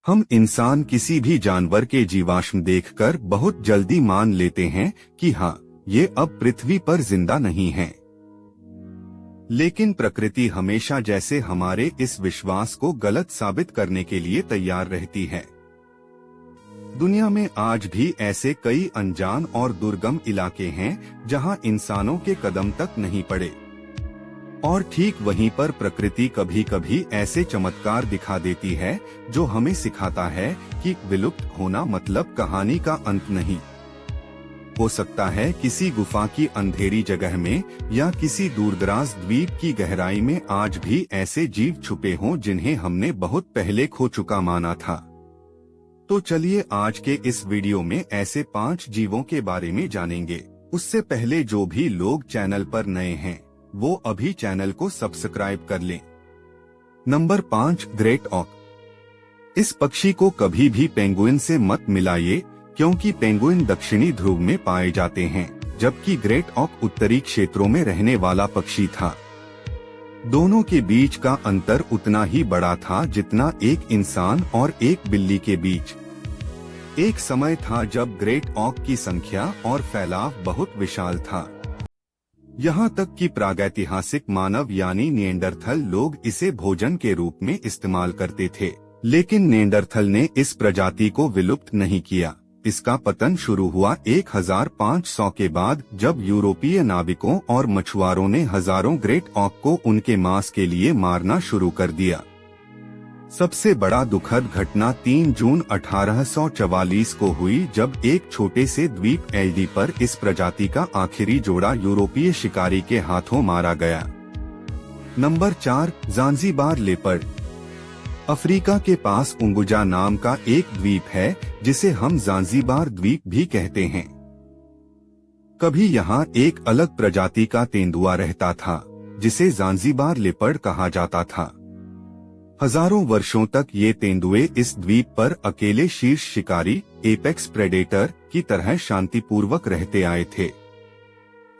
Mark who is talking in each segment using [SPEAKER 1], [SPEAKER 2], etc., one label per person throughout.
[SPEAKER 1] हम इंसान किसी भी जानवर के जीवाश्म देखकर बहुत जल्दी मान लेते हैं कि हाँ, ये अब पृथ्वी पर जिंदा नहीं है। लेकिन प्रकृति हमेशा जैसे हमारे इस विश्वास को गलत साबित करने के लिए तैयार रहती है। दुनिया में आज भी ऐसे कई अनजान और दुर्गम इलाके हैं जहां इंसानों के कदम तक नहीं पड़े। और ठीक वहीं पर प्रकृति कभी कभी ऐसे चमत्कार दिखा देती है जो हमें सिखाता है कि विलुप्त होना मतलब कहानी का अंत नहीं। हो सकता है किसी गुफा की अंधेरी जगह में या किसी दूरदराज द्वीप की गहराई में आज भी ऐसे जीव छुपे हों जिन्हें हमने बहुत पहले खो चुका माना था। तो चलिए आज के इस वीडियो में ऐसे 5 जीवों के बारे में जानेंगे। उससे पहले जो भी लोग चैनल पर नए हैं वो अभी चैनल को सब्सक्राइब कर लें। नंबर 5, ग्रेट ऑक। इस पक्षी को कभी भी पेंगुइन से मत मिलाइए क्योंकि पेंगुइन दक्षिणी ध्रुव में पाए जाते हैं जबकि ग्रेट ऑक उत्तरी क्षेत्रों में रहने वाला पक्षी था। दोनों के बीच का अंतर उतना ही बड़ा था जितना एक इंसान और एक बिल्ली के बीच। एक समय था जब ग्रेट ऑक की संख्या और फैलाव बहुत विशाल था। यहाँ तक कि प्रागैतिहासिक मानव यानी निएंडरथल लोग इसे भोजन के रूप में इस्तेमाल करते थे। लेकिन निएंडरथल ने इस प्रजाति को विलुप्त नहीं किया। इसका पतन शुरू हुआ 1500 के बाद जब यूरोपीय नाविकों और मछुआरों ने हजारों ग्रेट ऑक को उनके मांस के लिए मारना शुरू कर दिया। सबसे बड़ा दुखद घटना 3 जून 1844 को हुई जब एक छोटे से द्वीप एल्डी पर इस प्रजाति का आखिरी जोड़ा यूरोपीय शिकारी के हाथों मारा गया। Number 4, Zanzibar leopard. अफ्रीका के पास उंगुजा नाम का एक द्वीप है जिसे हम ज़ांज़ीबार द्वीप भी कहते हैं। कभी यहाँ एक अलग प्रजाति का तेंदुआ रहता था जिसे ज़ांज़ीबार लेपर्ड कहा जाता था। हजारों वर्षों तक ये तेंदुए इस द्वीप पर अकेले शीर्ष शिकारी एपेक्स प्रेडेटर की तरह शांतिपूर्वक रहते आए थे।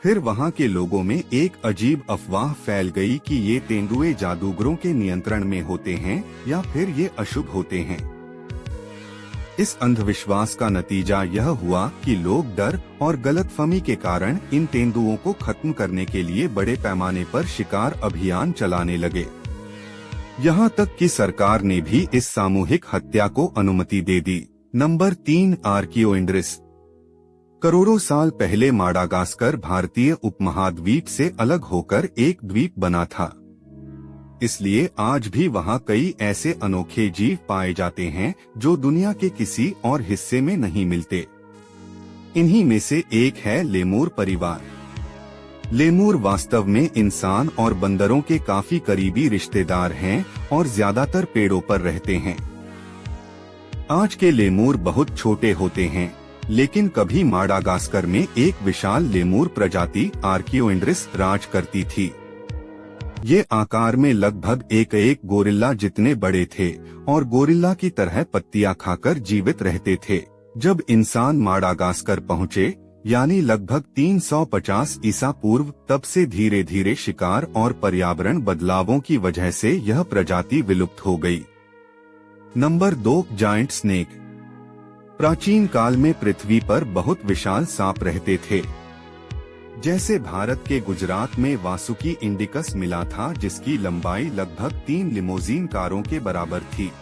[SPEAKER 1] फिर वहाँ के लोगों में एक अजीब अफवाह फैल गई कि ये तेंदुए जादूगरों के नियंत्रण में होते हैं या फिर ये अशुभ होते हैं। इस अंधविश्वास का नतीजा यह हुआ कि लोग डर और गलतफहमी के कारण इन तेंदुओं को खत्म करने के लिए बड़े पैमाने पर शिकार अभियान चलाने लगे। यहाँ तक कि सरकार ने भी इस सामूहिक हत्या को अनुमति दे दी। नंबर 3, आर्कियोइंड्रिस। करोड़ों साल पहले माडागास्कर भारतीय उपमहाद्वीप से अलग होकर एक द्वीप बना था। इसलिए आज भी वहाँ कई ऐसे अनोखे जीव पाए जाते हैं जो दुनिया के किसी और हिस्से में नहीं मिलते। इन्हीं में से एक है लेमूर परिवार। लेमूर वास्तव में इंसान और बंदरों के काफी करीबी रिश्तेदार हैं और ज्यादातर पेड़ों पर रहते हैं। आज के लेमूर बहुत छोटे होते हैं, लेकिन कभी माडागास्कर में एक विशाल लेमूर प्रजाति आर्कियोइंड्रिस राज करती थी। ये आकार में लगभग एक गोरिल्ला जितने बड़े थे और गोरिल्ला की तरह पत्तियां खाकर जीवित रहते थे। जब इंसान माडागास्कर पहुँचे यानी लगभग 350 ईसा पूर्व, तब से धीरे धीरे शिकार और पर्यावरण बदलावों की वजह से यह प्रजाति विलुप्त हो गई। Number 2, giant snake. प्राचीन काल में पृथ्वी पर बहुत विशाल सांप रहते थे। जैसे भारत के गुजरात में वासुकी इंडिकस मिला था जिसकी लंबाई लगभग 3 लिमोजीन कारों के बराबर थी।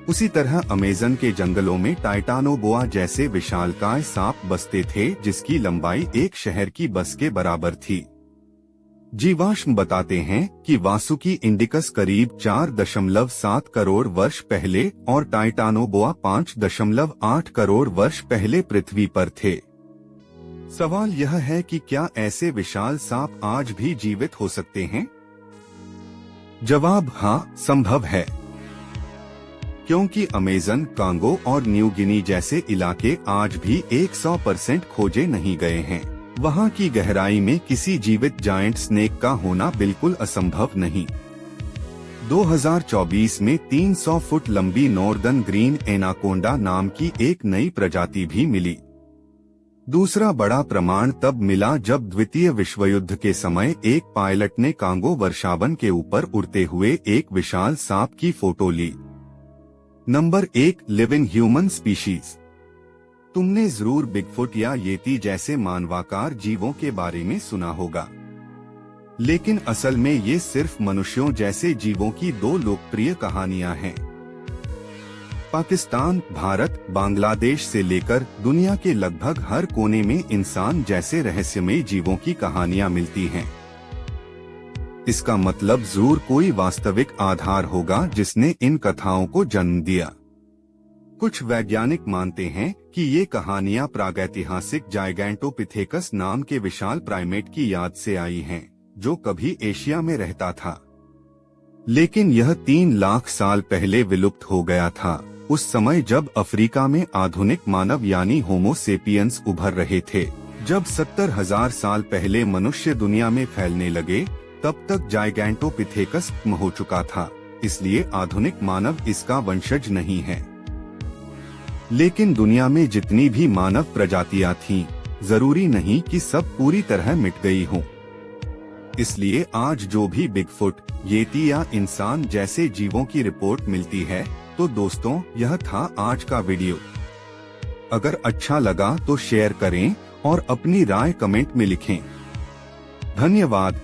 [SPEAKER 1] उसी तरह अमेज़न के जंगलों में टाइटानोबोआ जैसे विशालकाय सांप बसते थे जिसकी लंबाई एक शहर की बस के बराबर थी। जीवाश्म बताते हैं कि वासुकी इंडिकस करीब 4.7 करोड़ वर्ष पहले और टाइटानोबोआ 5.8 करोड़ वर्ष पहले पृथ्वी पर थे। सवाल यह है कि क्या ऐसे विशाल सांप आज भी जीवित हो सकते हैं? जवाब हाँ, संभव है, क्योंकि अमेज़न, कांगो और न्यू गिनी जैसे इलाके आज भी 100% खोजे नहीं गए हैं। वहाँ की गहराई में किसी जीवित जायंट स्नेक का होना बिल्कुल असंभव नहीं। 2024 में 300 फुट लंबी नॉर्दर्न ग्रीन एनाकोंडा नाम की एक नई प्रजाति भी मिली। दूसरा बड़ा प्रमाण तब मिला जब द्वितीय विश्व युद्ध के समय एक पायलट ने कांगो वर्षावन के ऊपर उड़ते हुए एक विशाल सांप की फोटो ली। Number 1, living human species. तुमने जरूर बिगफुट या येती जैसे मानवाकार जीवों के बारे में सुना होगा, लेकिन असल में ये सिर्फ मनुष्यों जैसे जीवों की दो लोकप्रिय कहानियां हैं। पाकिस्तान, भारत, बांग्लादेश से लेकर दुनिया के लगभग हर कोने में इंसान जैसे रहस्यमय जीवों की कहानियां मिलती हैं। इसका मतलब जरूर कोई वास्तविक आधार होगा जिसने इन कथाओं को जन्म दिया। कुछ वैज्ञानिक मानते हैं कि ये कहानियां प्रागैतिहासिक जाइगैंटोपिथेकस नाम के विशाल प्राइमेट की याद से आई हैं, जो कभी एशिया में रहता था, लेकिन यह 3 लाख साल पहले विलुप्त हो गया था, उस समय जब अफ्रीका में आधुनिक मानव यानी होमो सेपियंस उभर रहे थे। जब 70,000 साल पहले मनुष्य दुनिया में फैलने लगे, तब तक जाइगैंटोपिथेकस खत्म हो चुका था, इसलिए आधुनिक मानव इसका वंशज नहीं है। लेकिन दुनिया में जितनी भी मानव प्रजातियां थीं, जरूरी नहीं कि सब पूरी तरह मिट गई हों। इसलिए आज जो भी बिगफुट, येती या इंसान जैसे जीवों की रिपोर्ट मिलती है, तो दोस्तों यह था आज का वीडियो। अगर अच्छा लगा तो शेयर करें और अपनी राय कमेंट में लिखें। धन्यवाद।